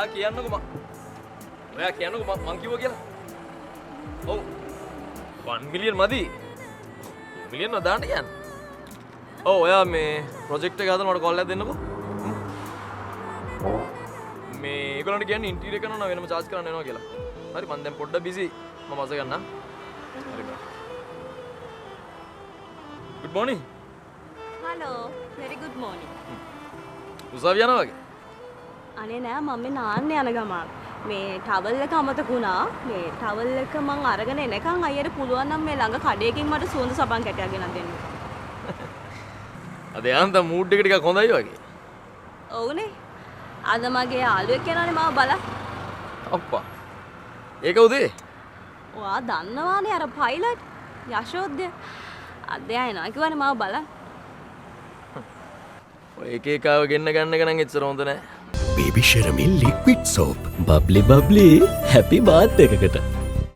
ඔයා කියන්නකෝ මං කිව්වා කියලා. ඔව් 1 මිලියන් මදි. මිලියන් දාන්න කියන්නේ. ඔව් ඔයා මේ ප්‍රොජෙක්ට් එක හදන මට කෝල් එකක් දෙන්නකෝ. මේ ඒගොල්ලන්ට කියන්නේ ඉන්ටීරියර් කරනවා වෙනම charge කරන්න වෙනවා කියලා. හරි මං දැන් පොඩ්ඩක් busy. මම අස ගන්නම්. හරි බා. Good morning. Hello, very good morning. උසාවිය යනවා වගේ. අනේ නෑ මම මේ නාන්න යන ගමන් මේ ටවල් එක අමතක වුණා. මේ ටවල් එක මං අරගෙන එනකන් අයියට පුළුවන් නම් මේ ළඟ කඩේකින් මට සුවඳ සබන් කැටයක් ගෙනත් දෙන්න. අද යාන්තම් මූඩ් එක ටිකක් හොඳයි වගේ. ඔව්නේ. අද මගේ යාළුවෙක් කෙනානේ මාව බලන්න. අප්පා. ඒක උදේ. ඔයා දන්නවානේ අර පයිලට් යශෝද්ද. අද එනවා කිව්වනේ මාව බලන්න. ඔය එක එකාව ගෙන්න ගන්න එක නම් එච්චර හොඳ නෑ. Baby Shermil liquid soap. බබ්ලි බබ්ලි හැපි බර්ත්ඩේ එකකට.